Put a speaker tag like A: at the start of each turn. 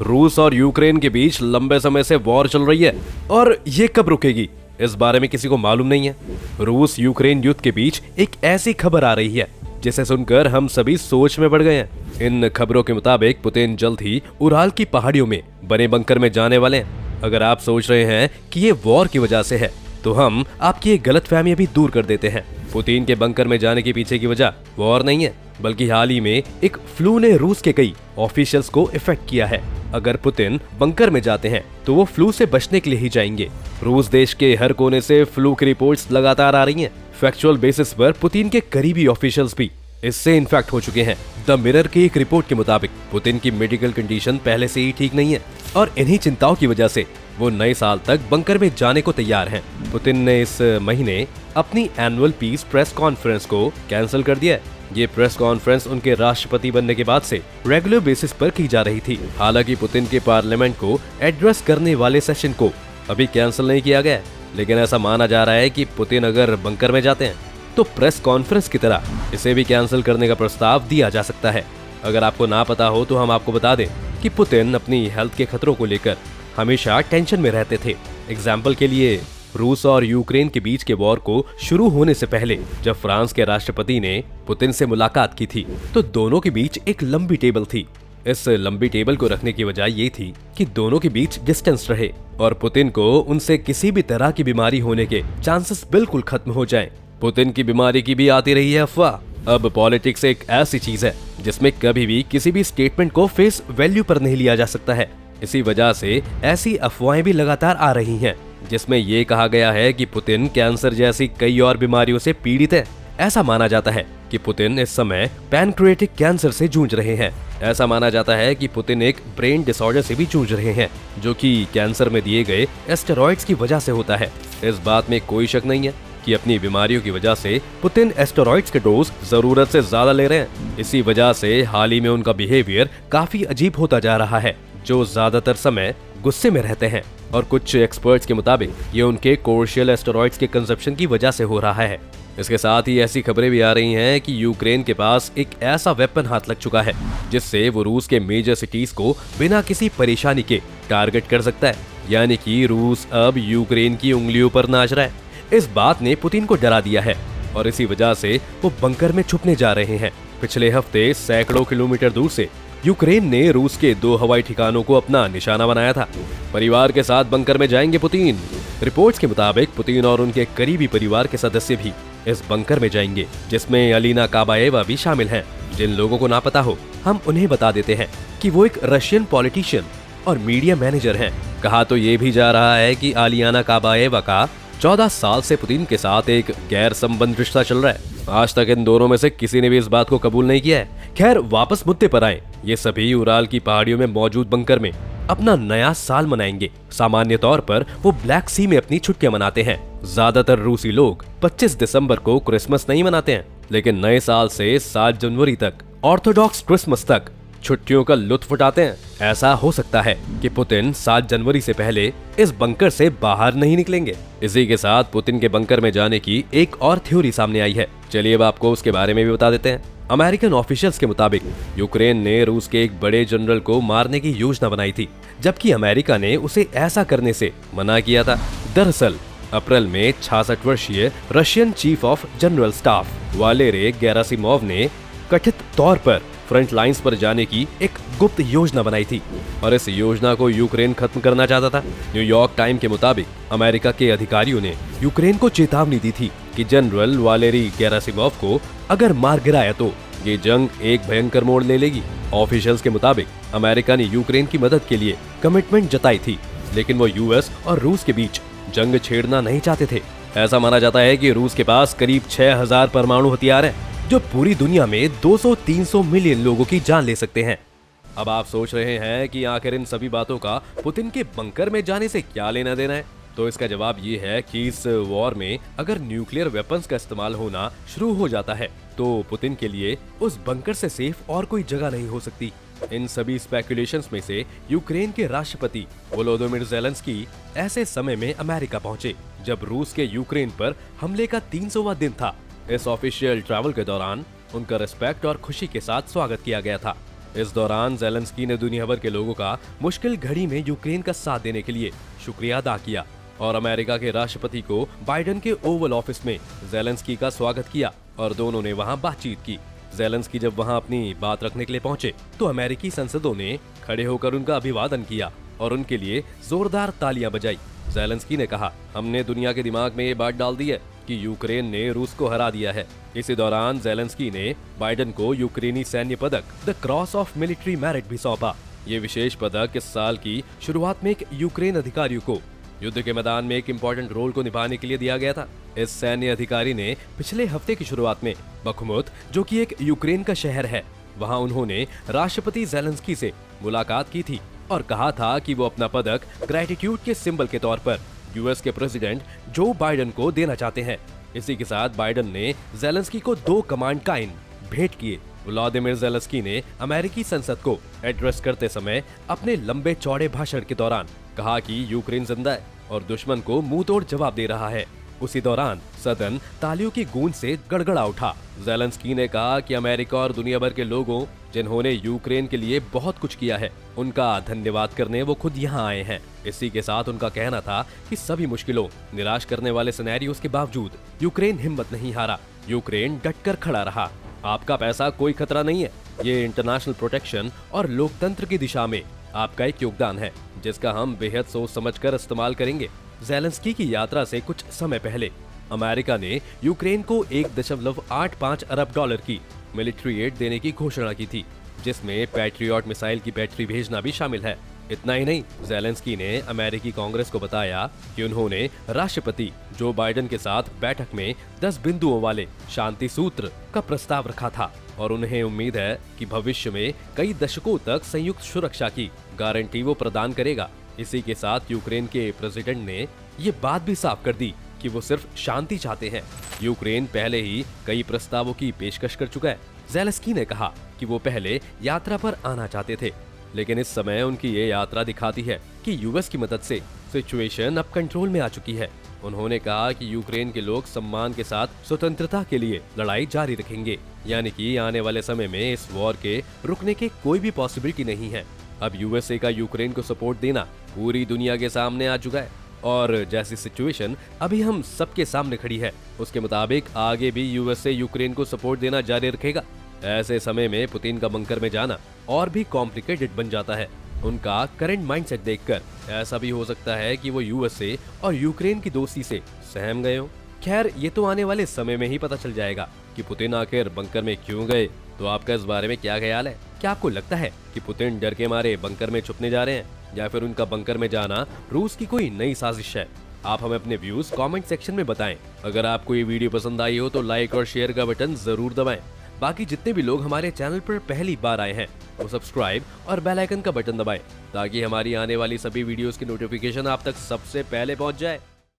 A: रूस और यूक्रेन के बीच लंबे समय से वॉर चल रही है और ये कब रुकेगी इस बारे में किसी को मालूम नहीं है। रूस यूक्रेन युद्ध के बीच एक ऐसी खबर आ रही है जिसे सुनकर हम सभी सोच में पड़ गए हैं। इन खबरों के मुताबिक पुतिन जल्द ही उराल की पहाड़ियों में बने बंकर में जाने वाले हैं। अगर आप सोच रहे हैं कि ये वॉर की वजह से है तो हम आपकी एक गलतफहमी भी दूर कर देते हैं। पुतिन के बंकर में जाने के पीछे की वजह वॉर नहीं है, बल्कि हाल ही में एक फ्लू ने रूस के कई ऑफिशियल्स को इफेक्ट किया है। अगर पुतिन बंकर में जाते हैं तो वो फ्लू से बचने के लिए ही जाएंगे। रूस देश के हर कोने से फ्लू की रिपोर्ट्स लगातार आ रही हैं। फैक्चुअल बेसिस पर पुतिन के करीबी ऑफिशियल्स भी इससे इन्फेक्ट हो चुके हैं। द मिरर की एक रिपोर्ट के मुताबिक पुतिन की मेडिकल कंडीशन पहले से ही ठीक नहीं है और इन्हीं चिंताओं की वजह से वो नए साल तक बंकर में जाने को तैयार हैं। पुतिन ने इस महीने अपनी एनुअल पीस प्रेस कॉन्फ्रेंस को कैंसिल कर दिया है। ये प्रेस कॉन्फ्रेंस उनके राष्ट्रपति बनने के बाद से रेगुलर बेसिस पर की जा रही थी। हालांकि पुतिन के पार्लियामेंट को एड्रेस करने वाले सेशन को अभी कैंसिल नहीं किया गया है, लेकिन ऐसा माना जा रहा है कि पुतिन अगर बंकर में जाते हैं तो प्रेस कॉन्फ्रेंस की तरह इसे भी कैंसिल करने का प्रस्ताव दिया जा सकता है। अगर आपको ना पता हो तो हम आपको बता दें कि पुतिन अपनी हेल्थ के खतरों को लेकर हमेशा टेंशन में रहते थे। एग्जाम्पल के लिए रूस और यूक्रेन के बीच के वॉर को शुरू होने से पहले जब फ्रांस के राष्ट्रपति ने पुतिन से मुलाकात की थी तो दोनों के बीच एक लंबी टेबल थी। इस लंबी टेबल को रखने की वजह ये थी कि दोनों के बीच डिस्टेंस रहे और पुतिन को उनसे किसी भी तरह की बीमारी होने के चांसेस बिल्कुल खत्म हो जाएं। पुतिन की बीमारी की भी आती रही है अफवाह। अब पॉलिटिक्स एक ऐसी चीज है जिसमें कभी भी किसी भी स्टेटमेंट को फेस वैल्यू पर नहीं लिया जा सकता है। इसी वजह से ऐसी अफवाहें भी लगातार आ रही हैं जिसमें ये कहा गया है कि पुतिन कैंसर जैसी कई और बीमारियों से पीड़ित है। ऐसा माना जाता है कि पुतिन इस समय पैनक्रिएटिक कैंसर से जूझ रहे हैं। ऐसा माना जाता है कि पुतिन एक ब्रेन डिसऑर्डर से भी जूझ रहे हैं जो कि कैंसर में दिए गए एस्टेरॉइड्स की वजह से होता है। इस बात में कोई शक नहीं है कि अपनी बीमारियों की वजह से पुतिन एस्टेरॉइड्स के डोज जरूरत से ज्यादा ले रहे हैं। इसी वजह से हाल ही में उनका बिहेवियर काफी अजीब होता जा रहा है, जो ज्यादातर समय गुस्से में रहते हैं और कुछ एक्सपर्ट्स के मुताबिक ये उनके कोर्शियल एस्टेरॉइड्स के कंजप्शन की वजह से हो रहा है। इसके साथ ही ऐसी खबरें भी आ रही हैं कि यूक्रेन के पास एक ऐसा वेपन हाथ लग चुका है जिससे वो रूस के मेजर सिटीज को बिना किसी परेशानी के टारगेट कर सकता है। यानी कि रूस अब यूक्रेन की उंगलियों पर नाच रहा है। इस बात ने पुतिन को डरा दिया है और इसी वजह से वो बंकर में छुपने जा रहे हैं। पिछले हफ्ते सैकड़ों किलोमीटर दूर से यूक्रेन ने रूस के 2 हवाई ठिकानों को अपना निशाना बनाया था। परिवार के साथ बंकर में जाएंगे पुतिन। रिपोर्ट्स के मुताबिक पुतिन और उनके करीबी परिवार के सदस्य भी इस बंकर में जाएंगे, जिसमें अलीना काबाएवा भी शामिल हैं। जिन लोगों को ना पता हो हम उन्हें बता देते हैं कि वो एक रशियन पॉलिटिशियन और मीडिया मैनेजर हैं। कहा तो ये भी जा रहा है कि अलीना काबाएवा का 14 साल से पुतिन के साथ एक गैर संबंध रिश्ता चल रहा है। आज तक इन दोनों में से किसी ने भी इस बात को कबूल नहीं किया है। खैर, वापस मुद्दे पर आए। ये सभी उराल की पहाड़ियों में मौजूद बंकर में अपना नया साल मनाएंगे। सामान्य तौर पर वो ब्लैक सी में अपनी छुट्टियां मनाते हैं। ज्यादातर रूसी लोग 25 दिसंबर को क्रिसमस नहीं मनाते हैं, लेकिन नए साल से 7 जनवरी तक ऑर्थोडॉक्स क्रिसमस तक छुट्टियों का लुत्फ उठाते हैं। ऐसा हो सकता है कि पुतिन 7 जनवरी से पहले इस बंकर से बाहर नहीं निकलेंगे। इसी के साथ पुतिन के बंकर में जाने की एक और थ्योरी सामने आई है। चलिए अब आपको उसके बारे में भी बता देते हैं। अमेरिकन ऑफिशियल्स के मुताबिक यूक्रेन ने रूस के एक बड़े जनरल को मारने की योजना बनाई थी, जबकि अमेरिका ने उसे ऐसा करने से मना किया था। दरअसल अप्रैल में 66 वर्षीय Russian chief of general staff Valery Gerasimov ने कथित तौर पर फ्रंट लाइंस पर जाने की एक गुप्त योजना बनाई थी और इस योजना को यूक्रेन खत्म करना चाहता था। न्यूयॉर्क टाइम के मुताबिक अमेरिका के अधिकारियों ने यूक्रेन को चेतावनी दी थी कि जनरल वालेरी गेरासिमोव को अगर मार गिराया तो ये जंग एक भयंकर मोड़ ले लेगी। ऑफिशियल्स के मुताबिक अमेरिका ने यूक्रेन की मदद के लिए कमिटमेंट जताई थी, लेकिन वो यूएस और रूस के बीच जंग छेड़ना नहीं चाहते थे। ऐसा माना जाता है कि रूस के पास करीब 6000 परमाणु हथियार हैं जो पूरी दुनिया में 200-300 मिलियन लोगों की जान ले सकते हैं। अब आप सोच रहे हैं कि आखिर इन सभी बातों का पुतिन के बंकर में जाने से क्या लेना देना है, तो इसका जवाब ये है कि इस वॉर में अगर न्यूक्लियर वेपन्स का इस्तेमाल होना शुरू हो जाता है तो पुतिन के लिए उस बंकर से सेफ और कोई जगह नहीं हो सकती। इन सभी स्पेकुलेशंस में से यूक्रेन के राष्ट्रपति वोलोदिमीर ज़ेलेंस्की ऐसे समय में अमेरिका पहुंचे जब रूस के यूक्रेन पर हमले का 300वां दिन था। इस ऑफिशियल ट्रैवल के दौरान उनका रिस्पेक्ट और खुशी के साथ स्वागत किया गया था। इस दौरान ज़ेलेंस्की ने दुनिया भर के लोगों का मुश्किल घड़ी में यूक्रेन का साथ देने के लिए शुक्रिया अदा किया और अमेरिका के राष्ट्रपति को बाइडेन के ओवल ऑफिस में ज़ेलेंस्की का स्वागत किया और दोनों ने वहां बातचीत की। ज़ेलेंस्की जब वहां अपनी बात रखने के लिए पहुंचे तो अमेरिकी सांसदों ने खड़े होकर उनका अभिवादन किया और उनके लिए जोरदार तालियां बजाई। ज़ेलेंस्की ने कहा, हमने दुनिया के दिमाग में ये बात डाल दी है कि यूक्रेन ने रूस को हरा दिया है। इसी दौरान ज़ेलेंस्की ने बाइडेन को यूक्रेनी सैन्य पदक the cross of military merit भी सौंपा। ये विशेष पदक इस साल की शुरुआत में एक यूक्रेन अधिकारी को युद्ध के मैदान में एक इम्पोर्टेंट रोल को निभाने के लिए दिया गया था। इस सैन्य अधिकारी ने पिछले हफ्ते की शुरुआत में बखमुत, जो कि एक यूक्रेन का शहर है, वहां उन्होंने राष्ट्रपति ज़ेलेंस्की से मुलाकात की थी और कहा था कि वो अपना पदक ग्रैटिट्यूड के सिंबल के तौर पर यूएस के प्रेसिडेंट जो बाइडेन को देना चाहते हैं। इसी के साथ बाइडेन ने ज़ेलेंस्की को 2 कमांड काइन भेंट किए। व्लादिमीर ज़ेलेंस्की ने अमेरिकी संसद को एड्रेस करते समय अपने लंबे चौड़े भाषण के दौरान कहा कि यूक्रेन जिंदा है और दुश्मन को मुंह तोड़ जवाब दे रहा है। उसी दौरान सदन तालियों की गूंज से गड़गड़ा उठा। ज़ेलेंस्की ने कहा कि अमेरिका और दुनिया भर के लोगों जिन्होंने यूक्रेन के लिए बहुत कुछ किया है, उनका धन्यवाद करने वो खुद यहाँ आए हैं। इसी के साथ उनका कहना था कि सभी मुश्किलों, निराश करने वाले सिनेरियोस के बावजूद यूक्रेन हिम्मत नहीं हारा। यूक्रेन डटकर खड़ा रहा। आपका पैसा कोई खतरा नहीं है। ये इंटरनेशनल प्रोटेक्शन और लोकतंत्र की दिशा में आपका एक योगदान है, जिसका हम बेहद सोच समझकर इस्तेमाल करेंगे। ज़ेलेंस्की की यात्रा से कुछ समय पहले अमेरिका ने यूक्रेन को 1.85 अरब डॉलर की मिलिट्री एड देने की घोषणा की थी, जिसमें पैट्रियट मिसाइल की बैटरी भेजना भी शामिल है। इतना ही नहीं, ज़ेलेंस्की ने अमेरिकी कांग्रेस को बताया कि उन्होंने राष्ट्रपति जो बाइडेन के साथ बैठक में 10 बिंदुओं वाले शांति सूत्र का प्रस्ताव रखा था और उन्हें उम्मीद है कि भविष्य में कई दशकों तक संयुक्त सुरक्षा की गारंटी वो प्रदान करेगा। इसी के साथ यूक्रेन के प्रेसिडेंट ने ये बात भी साफ कर दी कि वो सिर्फ शांति चाहते हैं। यूक्रेन पहले ही कई प्रस्तावों की पेशकश कर चुका है। ज़ेलेंस्की ने कहा कि वो पहले यात्रा पर आना चाहते थे, लेकिन इस समय उनकी ये यात्रा दिखाती है कि यूएस की मदद से सिचुएशन अब कंट्रोल में आ चुकी है। उन्होंने कहा कि यूक्रेन के लोग सम्मान के साथ स्वतंत्रता के लिए लड़ाई जारी रखेंगे, यानी कि आने वाले समय में इस वॉर के रुकने की कोई भी पॉसिबिलिटी नहीं है। अब यूएसए का यूक्रेन को सपोर्ट देना पूरी दुनिया के सामने आ चुका है और जैसी सिचुएशन अभी हम सबके सामने खड़ी है, उसके मुताबिक आगे भी यूएसए यूक्रेन को सपोर्ट देना जारी रखेगा। ऐसे समय में पुतिन का बंकर में जाना और भी कॉम्प्लिकेटेड बन जाता है। उनका करंट माइंडसेट देखकर ऐसा भी हो सकता है कि वो यूएसए और यूक्रेन की दोस्ती से सहम गए हो। खैर, ये तो आने वाले समय में ही पता चल जाएगा कि पुतिन आखिर बंकर में क्यों गए। तो आपका इस बारे में क्या ख्याल है? क्या आपको लगता है कि पुतिन डर के मारे बंकर में छुपने जा रहे हैं, या फिर उनका बंकर में जाना रूस की कोई नई साजिश है? आप हमें अपने व्यूज कमेंट सेक्शन में बताएं। अगर आपको ये वीडियो पसंद आई हो तो लाइक और शेयर का बटन जरूर दबाएं। बाकी जितने भी लोग हमारे चैनल पर पहली बार आए हैं वो सब्सक्राइब और बेल आइकन का बटन दबाएं, ताकि हमारी आने वाली सभी वीडियोस की नोटिफिकेशन आप तक सबसे पहले पहुंच जाए।